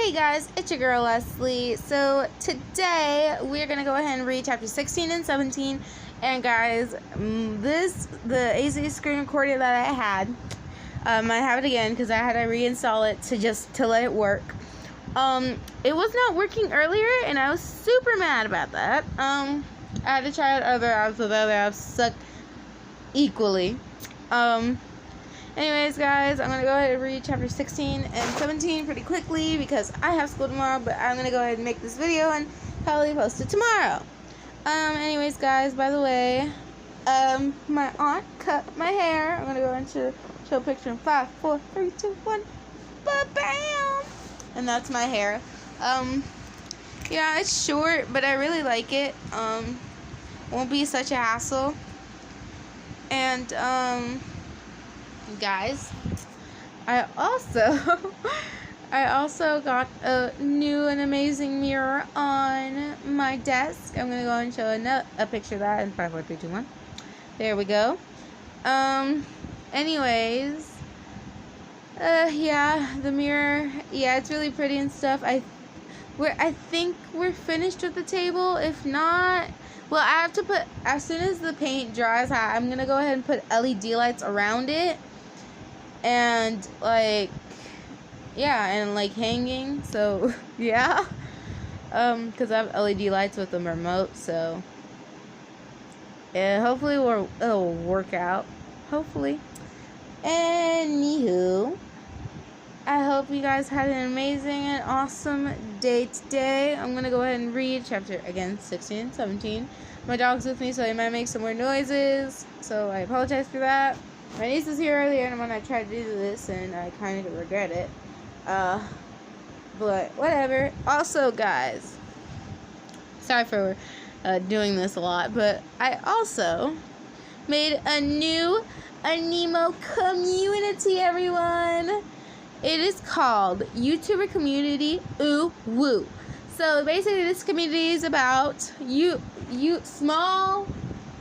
Hey guys, it's your girl Leslie. So today we're gonna go ahead and read chapter 16 and 17. And guys, the AC screen recorder that I had, I have it again because I had to reinstall it to let it work. It was not working earlier, and I was super mad about that. I had to try out other apps, but the other apps suck equally. Anyways, guys, I'm going to go ahead and read chapter 16 and 17 pretty quickly because I have school tomorrow, but I'm going to go ahead and make this video and probably post it tomorrow. Anyways, guys, by the way, my aunt cut my hair. I'm going to go ahead and show a picture in 5, 4, 3, 2, 1, ba-bam! And that's my hair. Yeah, it's short, but I really like it. Won't be such a hassle. And, guys, I also got a new and amazing mirror on my desk. I'm gonna go and show a picture of that in 5, 4, 3, 2, 1. There we go. Anyways, yeah, the mirror, yeah, it's really pretty and stuff. I think we're finished with the table. If not, well, I have to put, as soon as the paint dries, I'm gonna go ahead and put LED lights around it. And like, yeah, and like hanging, so yeah, because I have LED lights with the remote, so yeah, hopefully it'll work out, hopefully. Anywho, I hope you guys had an amazing and awesome day today. I'm gonna go ahead and read chapter again 16 and 17. My dog's with me, so he might make some weird noises, so I apologize for that. My niece was here earlier, and when I tried to do this, and I kind of regret it. But whatever. Also, guys, sorry for doing this a lot, but I also made a new Anemo community, everyone. It is called YouTuber Community Ooh Woo. So basically, this community is about you small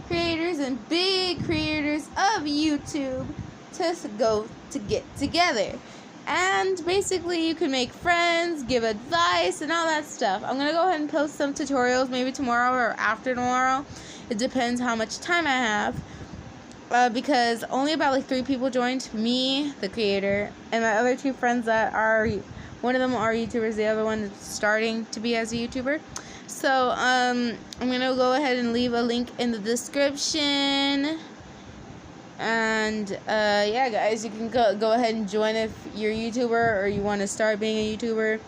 creators and big creators of YouTube to get together, and basically you can make friends, give advice, and all that stuff. I'm gonna go ahead and post some tutorials maybe tomorrow or after tomorrow. It depends how much time I have, because only about like 3 people joined, me, the creator, and my other 2 friends that are, one of them are YouTubers, the other one is starting to be as a YouTuber. So, I'm going to go ahead and leave a link in the description. And, yeah, guys, you can go ahead and join if you're a YouTuber or you want to start being a YouTuber.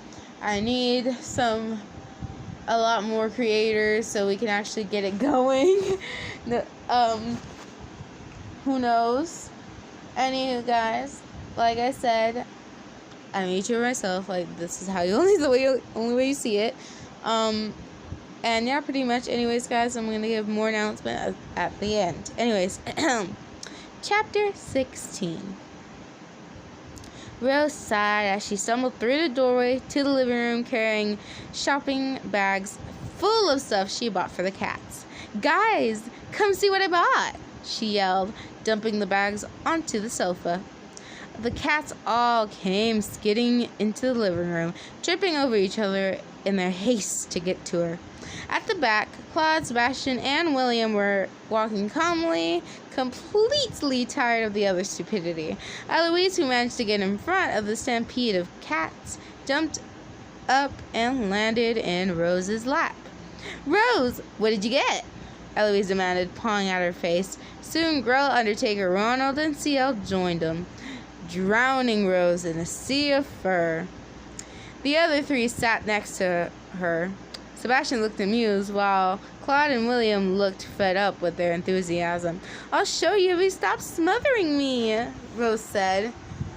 I need a lot more creators so we can actually get it going. Who knows? Anywho, guys, like I said, I'm a YouTuber myself. Like, this is how only way you see it. And yeah, pretty much. Anyways, guys, I'm going to give more announcement at the end. Anyways, chapter 16. Rose sighed as she stumbled through the doorway to the living room carrying shopping bags full of stuff she bought for the cats. "Guys, come see what I bought," she yelled, dumping the bags onto the sofa. The cats all came skidding into the living room, tripping over each other in their haste to get to her. At the back, Claude, Sebastian, and William were walking calmly, completely tired of the other's stupidity. Eloise, who managed to get in front of the stampede of cats, jumped up and landed in Rose's lap. "Rose, what did you get?" Eloise demanded, pawing at her face. Soon, Girl, Undertaker, Ronald, and CL joined them, drowning Rose in a sea of fur. The other 3 sat next to her. Sebastian looked amused, while Claude and William looked fed up with their enthusiasm. "I'll show you if you stop smothering me," Rose said,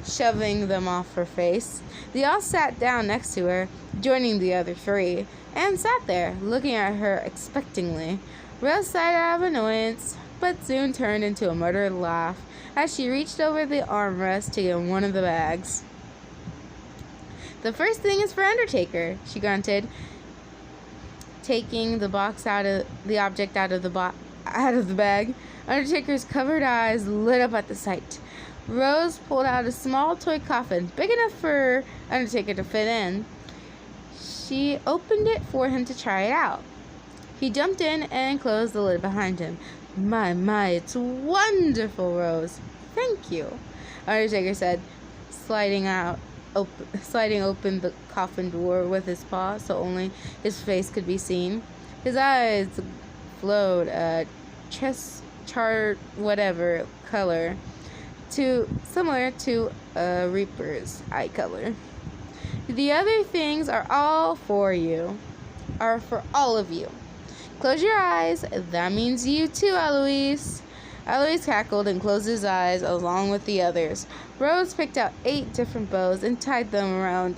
shoving them off her face. They all sat down next to her, joining the other 3, and sat there, looking at her expectantly. Rose sighed out of annoyance, but soon turned into a muttered laugh as she reached over the armrest to get one of the bags. "The first thing is for Undertaker," she grunted, taking the object out of the bag. Undertaker's covered eyes lit up at the sight. Rose pulled out a small toy coffin, big enough for Undertaker to fit in. She opened it for him to try it out. He jumped in and closed the lid behind him. My, it's wonderful, Rose. Thank you, Undertaker said, sliding open the coffin door with his paw so only his face could be seen. His eyes glowed a chart whatever color, similar to a reaper's eye color. The other things are all for you, are for all of you. Close your eyes. That means you too, Eloise. Eloise cackled and closed his eyes along with the others. Rose picked out 8 different bows and tied them around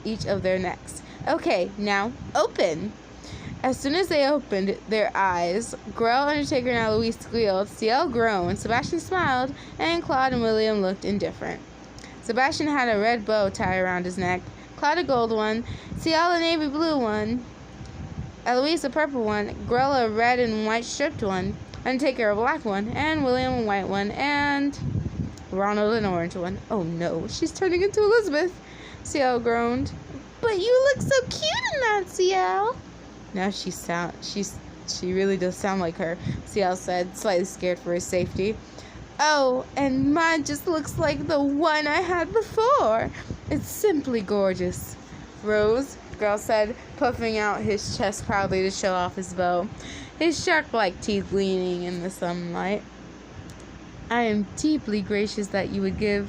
each of their necks. Okay, now open. As soon as they opened their eyes, Grell, Undertaker, and Eloise squealed, CL groaned, Sebastian smiled, and Claude and William looked indifferent. Sebastian had a red bow tied around his neck, Claude a gold one, CL a navy blue one, Eloise a purple one, Grell a red and white striped one, Undertaker a black one, and William a white one, and Ronald an orange one. Oh no, she's turning into Elizabeth, CL groaned. But you look so cute in that, CL. Now she really does sound like her, CL said, slightly scared for his safety. Oh, and mine just looks like the one I had before. It's simply gorgeous, Rose, Grell said, puffing out his chest proudly to show off his bow, his shark-like teeth gleaming in the sunlight. I am deeply gracious that you would go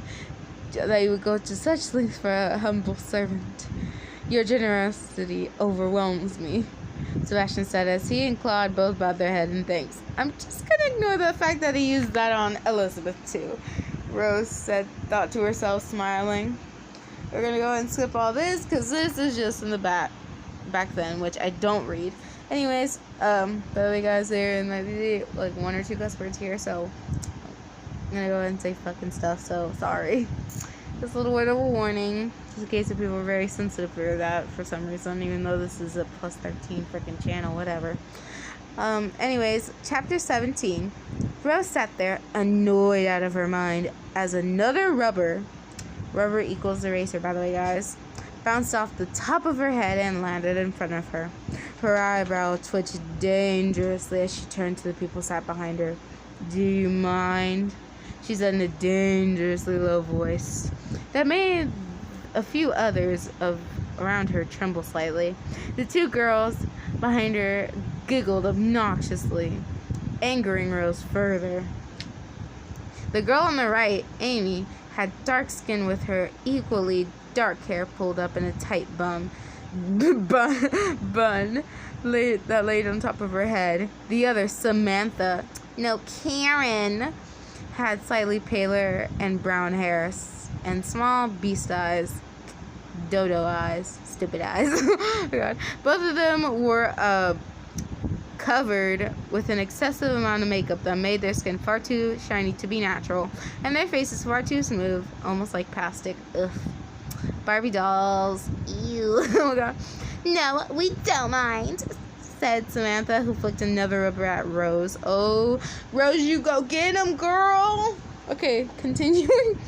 to such lengths for a humble servant. Your generosity overwhelms me, Sebastian said as he and Claude both bowed their head in thanks. I'm just gonna ignore the fact that he used that on Elizabeth too, Rose thought to herself, smiling. We're gonna go ahead and skip all this because this is just in the back then, which I don't read. Anyways, by the way, guys, there might be like 1 or 2 cuss words here, so I'm gonna go ahead and say fucking stuff. So sorry. Just a little word of a warning, just in case if people are very sensitive for that for some reason, even though this is a +13 freaking channel, whatever. Anyways, chapter 17. Rose sat there, annoyed out of her mind, as another rubber equals eraser, by the way, guys, bounced off the top of her head and landed in front of her. Her eyebrow twitched dangerously as she turned to the people sat behind her. Do you mind? She said in a dangerously low voice that made a few others around her tremble slightly. The 2 girls behind her giggled obnoxiously, angering Rose further. The girl on the right, Amy, had dark skin with her equally dark hair pulled up in a tight bun that laid on top of her head. The other, Samantha, Karen, had slightly paler and brown hair and small beast eyes, dodo eyes, stupid eyes. Oh God. Both of them were covered with an excessive amount of makeup that made their skin far too shiny to be natural, and their faces far too smooth, almost like plastic. Ugh. Barbie dolls. Ew. Oh God. No, we don't mind, said Samantha, who flicked another rubber at Rose. Oh, Rose, you go get him, girl. Okay, continuing.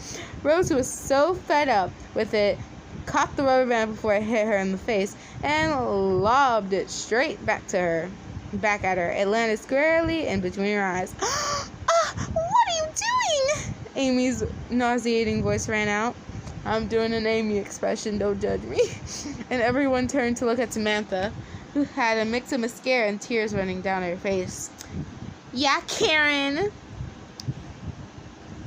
Rose, who was so fed up with it, caught the rubber band before it hit her in the face and lobbed it straight back at her. It landed squarely in between her eyes. What are you doing? Amy's nauseating voice rang out. I'm doing an Amy expression, don't judge me. And everyone turned to look at Samantha, who had a mix of mascara and tears running down her face. Yeah, Karen.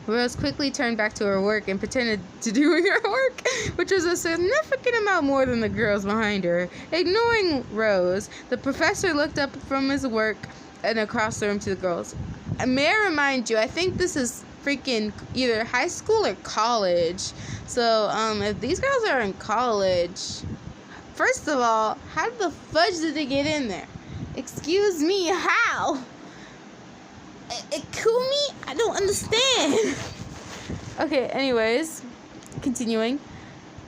Rose quickly turned back to her work and pretended to doing her work, which was a significant amount more than the girls behind her. Ignoring Rose, the professor looked up from his work and across the room to the girls. May I remind you, I think this is freaking either high school or college. So, if these girls are in college, first of all, how the fudge did they get in there? Excuse me, how? Kumi? I don't understand. Okay, anyways, continuing.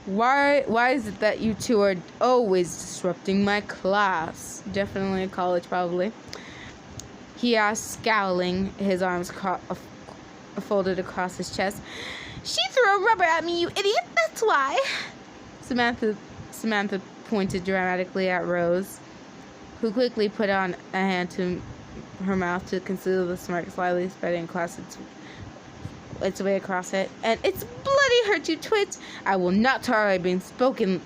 Why is it that you two are always disrupting my class? Definitely in college, probably. He asked, scowling, his arms folded across his chest. She threw a rubber at me, you idiot. That's why. Samantha pointed dramatically at Rose, who quickly put on a hand to her mouth to conceal the smirk slightly spreading across its way across it. And it's bloody hurt, you twit! I will not tolerate being spoken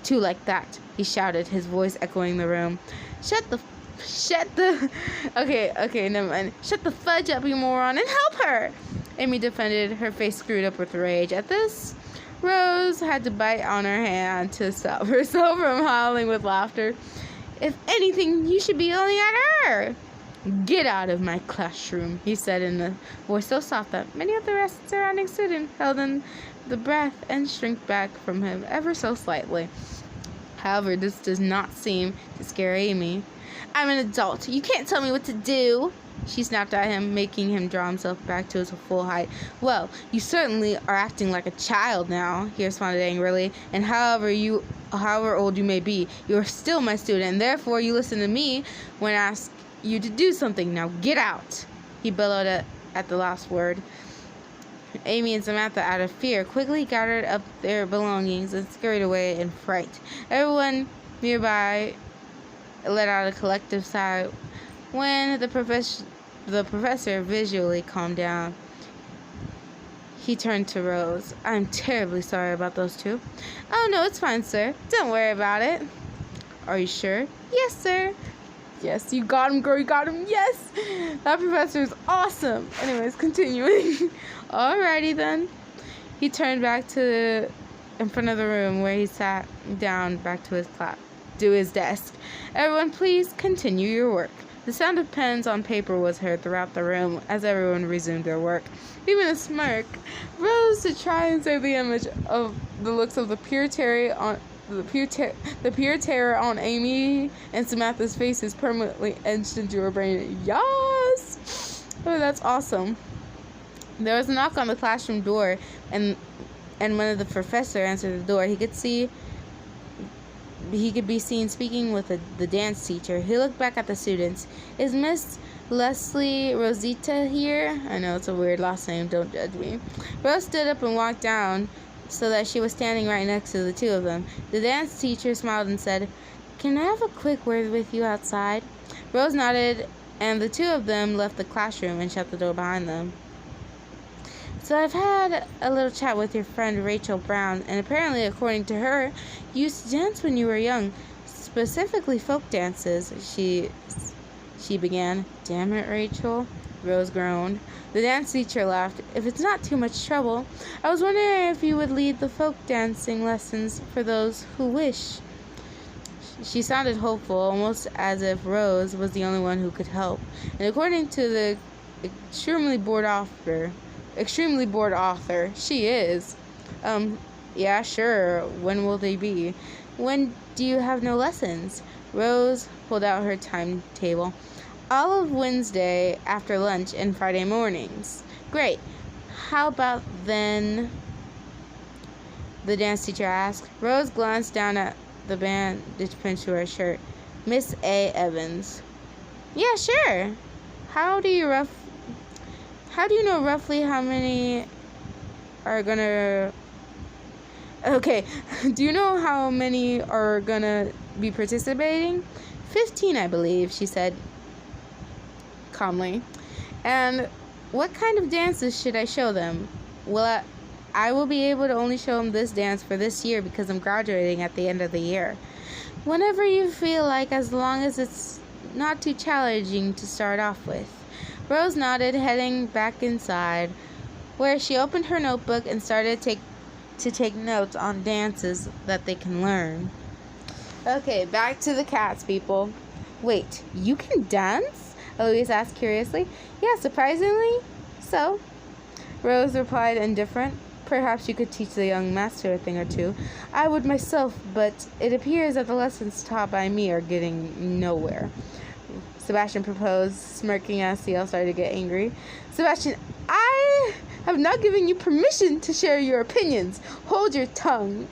to like that, he shouted, his voice echoing the room. Okay, never mind. Shut the fudge up, you moron, and help her! Amy defended, her face screwed up with rage. At this, Rose had to bite on her hand to stop herself from howling with laughter. If anything, you should be yelling at her. Get out of my classroom, he said in a voice so soft that many of the surrounding students held in the breath and shrank back from him ever so slightly. However, this does not seem to scare Amy. I'm an adult. You can't tell me what to do, she snapped at him, making him draw himself back to his full height. Well, you certainly are acting like a child now, he responded angrily, and however old you may be, you are still my student, and therefore you listen to me when I ask you to do something. Now get out, he bellowed at the last word. Amy and Samantha, out of fear, quickly gathered up their belongings and scurried away in fright. Everyone nearby let out a collective sigh when the professor visually calmed down. He turned to Rose. I'm terribly sorry about those two. Oh, no, it's fine, sir. Don't worry about it. Are you sure? Yes, sir. Yes, you got him, girl. You got him. Yes. That professor is awesome. Anyways, continuing. Alrighty, then. He turned back in front of the room where he sat down back to his desk. Everyone, please continue your work. The sound of pens on paper was heard throughout the room as everyone resumed their work. Even a smirk rose to try and save the image of the looks of the pure terror on Amy and Samantha's faces permanently etched into her brain. Yes! Oh, that's awesome. There was a knock on the classroom door, and when the professor answered the door, he could be seen speaking with the dance teacher. He looked back at the students. Is Miss Leslie Rosita here? I know it's a weird last name, don't judge me. Rose stood up and walked down so that she was standing right next to the two of them. The dance teacher smiled and said, Can I have a quick word with you outside? Rose nodded, and the two of them left the classroom and shut the door behind them. So I've had a little chat with your friend Rachel Brown, and apparently, according to her, you used to dance when you were young, specifically folk dances, she began. Damn it, Rachel, Rose groaned. The dance teacher laughed. If it's not too much trouble, I was wondering if you would lead the folk dancing lessons for those who wish. She sounded hopeful, almost as if Rose was the only one who could help. And according to the extremely bored author, she is. Yeah, sure. When will they be? When do you have no lessons? Rose pulled out her timetable. All of Wednesday after lunch and Friday mornings. Great. How about then? The dance teacher asked. Rose glanced down at the bandage pinned to her shirt. Miss A. Evans. Yeah, sure. How do you know roughly how many are gonna... Okay, do you know how many are gonna be participating? 15, I believe, she said calmly. And what kind of dances should I show them? Well, I will be able to only show them this dance for this year because I'm graduating at the end of the year. Whenever you feel like, as long as it's not too challenging to start off with. Rose nodded, heading back inside, where she opened her notebook and started to take notes on dances that they can learn. Okay, back to the cats, people. Wait, you can dance? Eloise asked curiously. Yeah, surprisingly so. Rose replied, indifferent. Perhaps you could teach the young master a thing or two. I would myself, but it appears that the lessons taught by me are getting nowhere. Sebastian proposed, smirking as CL started to get angry. Sebastian, I have not given you permission to share your opinions. Hold your tongue.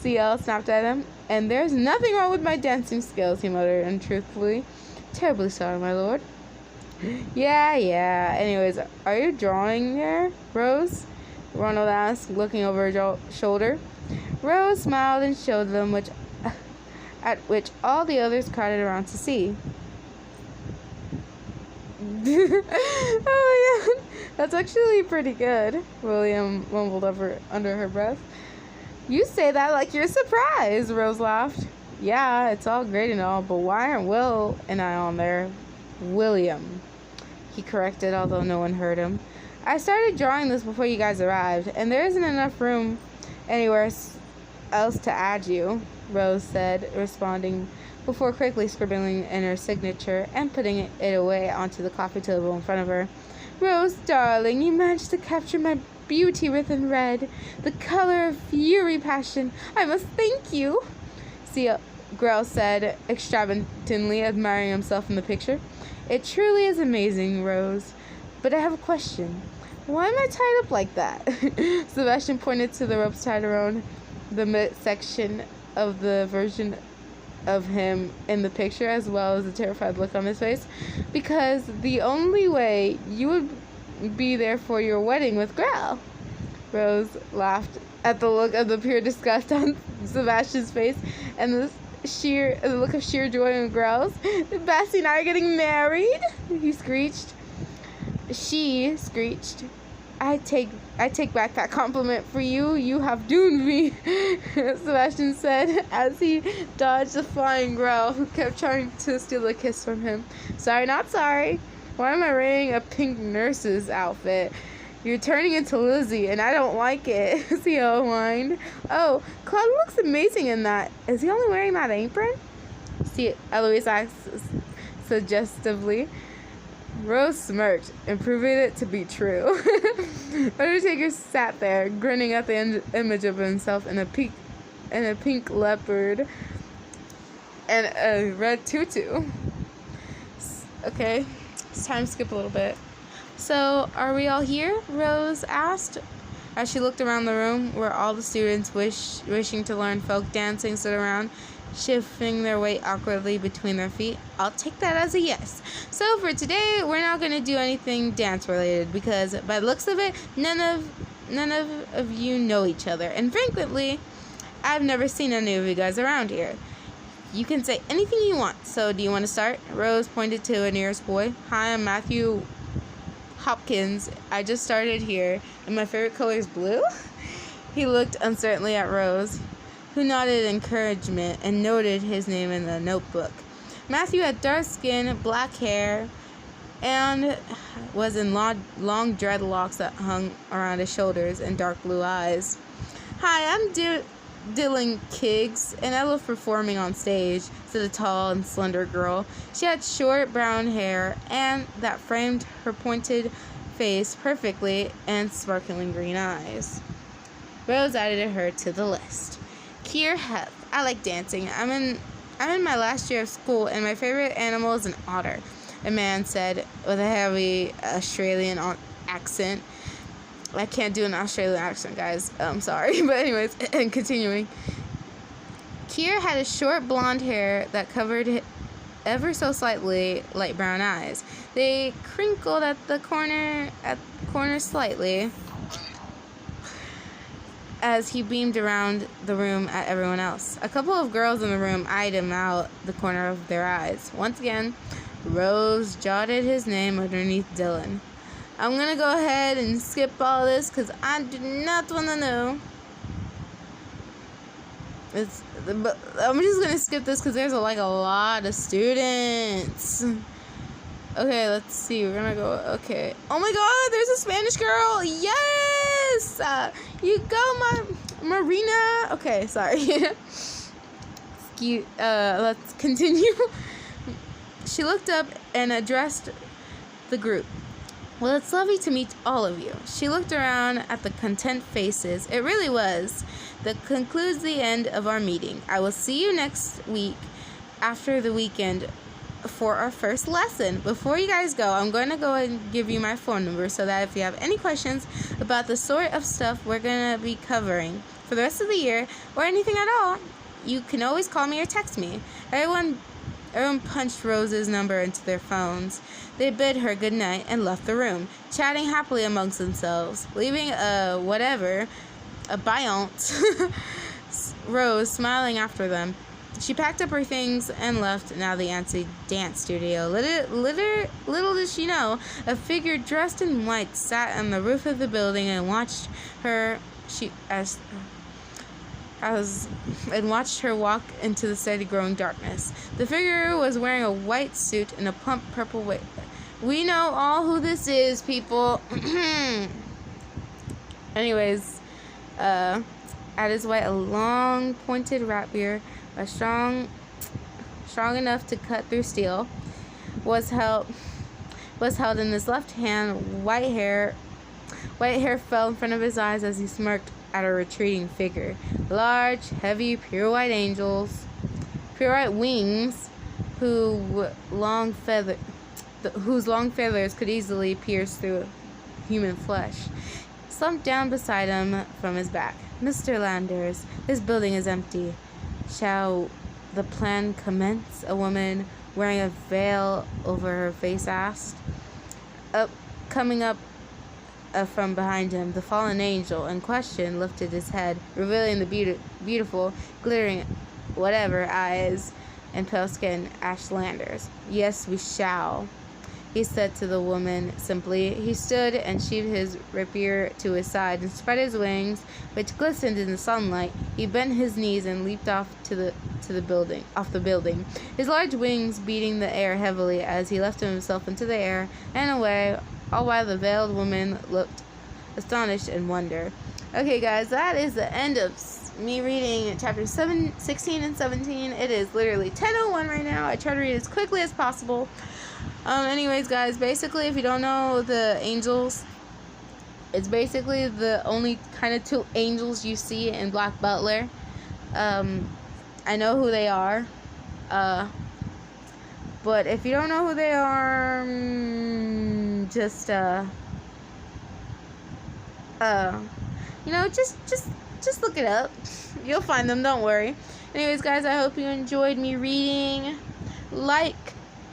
CL snapped at him. And there's nothing wrong with my dancing skills, he muttered untruthfully. Terribly sorry, my lord. Yeah. Anyways, are you drawing there, Rose? Ronald asked, looking over her shoulder. Rose smiled and showed them at which all the others crowded around to see. Oh my god, that's actually pretty good, William mumbled under her breath. You say that like you're surprised, Rose laughed. Yeah, it's all great and all, but why aren't Will and I on there? William, he corrected, although no one heard him. I started drawing this before you guys arrived, and there isn't enough room anywhere else to add you, Rose said, responding before quickly scribbling in her signature and putting it away onto the coffee table in front of her. Rose, darling, you managed to capture my beauty written red, the color of fury passion. I must thank you, Grell said, extravagantly admiring himself in the picture. It truly is amazing, Rose. But I have a question. Why am I tied up like that? Sebastian pointed to the ropes tied around the midsection of the version of him in the picture, as well as a terrified look on his face. Because the only way you would be there for your wedding with Grell. Rose laughed at the look of the pure disgust on Sebastian's face and the look of sheer joy in Grell's. Bessie and I are getting married, he screeched. She screeched. I take back that compliment for you. You have doomed me, Sebastian said as he dodged the flying Grell, who kept trying to steal a kiss from him. Sorry, not sorry. Why am I wearing a pink nurse's outfit? You're turning into Lizzie, and I don't like it, Theo whined. Oh, Claude looks amazing in that. Is he only wearing that apron? Eloise asked suggestively. Rose smirked and proved it to be true. Undertaker sat there, grinning at the image of himself in a pink leopard and a red tutu. Okay, it's time to skip a little bit. So, are we all here? Rose asked, as she looked around the room where all the students wishing to learn folk dancing stood around, shifting their weight awkwardly between their feet. I'll take that as a yes. So for today, we're not going to do anything dance related because by the looks of it, none of you know each other. And frankly, I've never seen any of you guys around here. You can say anything you want. So do you want to start? Rose pointed to a nearest boy. Hi, I'm Matthew Hopkins. I just started here, and my favorite color is blue. He looked uncertainly at Rose, who nodded encouragement and noted his name in the notebook. Matthew had dark skin, black hair, and was in long dreadlocks that hung around his shoulders and dark blue eyes. Hi, I'm Dylan Kiggs, and I love performing on stage, said a tall and slender girl. She had short brown hair and that framed her pointed face perfectly and sparkling green eyes. Rose added her to the list. Kier Heth. I like dancing. I'm in my last year of school, and my favorite animal is an otter, a man said with a heavy Australian accent. I can't do an Australian accent, guys. I'm sorry. But anyways, and continuing. Kier had a short blonde hair that covered ever so slightly light brown eyes. They crinkled at the corner slightly as he beamed around the room at everyone else. A couple of girls in the room eyed him out the corner of their eyes. Once again, Rose jotted his name underneath Dylan. I'm gonna go ahead and skip all this because I do not want to know. But I'm just gonna skip this because there's a lot of students. Okay, let's see. We're gonna go. Okay. Oh my God, there's a Spanish girl. Yes, you go, Marina. Okay, sorry. Let's continue. She looked up and addressed the group. Well, it's lovely to meet all of you. She looked around at the content faces. It really was. That concludes the end of our meeting. I will see you next week after the weekend for our first lesson. Before you guys go, I'm going to go and give you my phone number so that if you have any questions about the sort of stuff we're going to be covering for the rest of the year or anything at all, you can always call me or text me. Everyone punched Rose's number into their phones. They bid her good night and left the room, chatting happily amongst themselves, leaving a Bryant Rose smiling after them. She packed up her things and left now the antsy dance studio. Little did she know, a figure dressed in white sat on the roof of the building and watched her. Watched her walk into the steady growing darkness. The figure was wearing a white suit and a plump purple wig. We know all who this is, people. Anyways, at his white, a long pointed rapier, strong enough to cut through steel, was held in his left hand. White hair fell in front of his eyes as he smirked at a retreating figure. Large, heavy, pure white wings, whose long feathers could easily pierce through human flesh, slumped down beside him from his back. Mr. Landers, this building is empty. Shall the plan commence? A woman wearing a veil over her face asked. Coming up from behind him, the fallen angel in question lifted his head, revealing the beautiful, glittering, whatever eyes and pale skin. Ash Landers. Yes, we shall, he said to the woman simply. He stood and sheathed his rapier to his side and spread his wings, which glistened in the sunlight. He bent his knees and leaped off the building, his large wings beating the air heavily as he lifted himself into the air and away, all while the veiled woman looked astonished and wonder. Okay, guys, that is the end of me reading chapters 16 and 17. It is literally 10:01 right now. I try to read as quickly as possible. Anyways, guys, basically, if you don't know the angels, it's basically the only kind of two angels you see in Black Butler. I know who they are. But if you don't know who they are, just look it up. You'll find them, don't worry. Anyways, guys, I hope you enjoyed me reading. Like,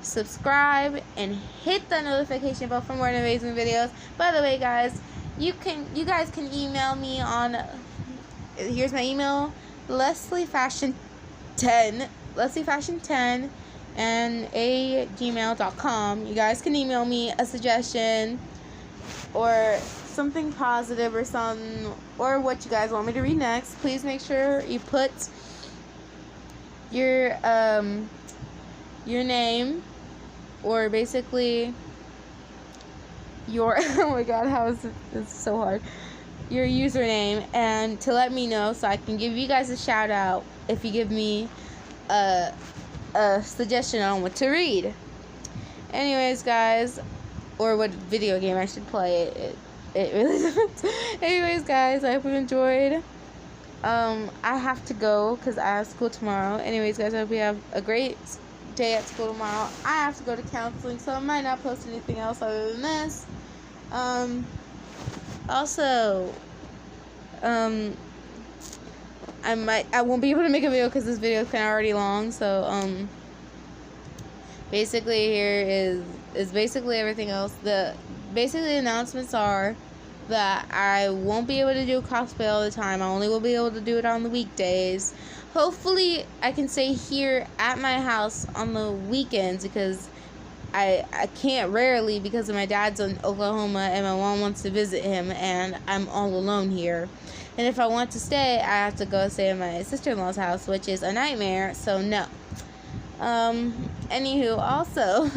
subscribe, and hit the notification bell for more amazing videos. By the way, guys, you guys can email me on, here's my email, LeslieFashion10 and gmail.com. You guys can email me a suggestion or something positive or what you guys want me to read next. Please make sure you put your name, or basically your oh my god, how is it? It's so hard. Your username, and to let me know so I can give you guys a shout out if you give me a suggestion on what to read. Anyways, guys, or what video game I should play. It really depends. Anyways, guys, I hope you enjoyed. I have to go because I have school tomorrow. Anyways, guys, I hope you have a great day at school tomorrow. I have to go to counseling, so I might not post anything else other than this. Also, I won't be able to make a video because this video is kind of already long. So basically here is basically everything else. The announcements are that I won't be able to do cosplay all the time. I only will be able to do it on the weekdays. Hopefully I can stay here at my house on the weekends because I can't rarely because my dad's in Oklahoma and my mom wants to visit him and I'm all alone here. And if I want to stay, I have to go stay at my sister-in-law's house, which is a nightmare, so no. Anywho, also,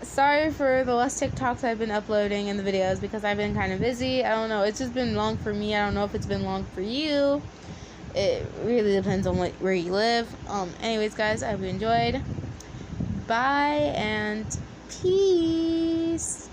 sorry for the less TikToks I've been uploading in the videos because I've been kind of busy. I don't know, it's just been long for me. I don't know if it's been long for you. It really depends on where you live. Anyways, guys, I hope you enjoyed. Bye and peace.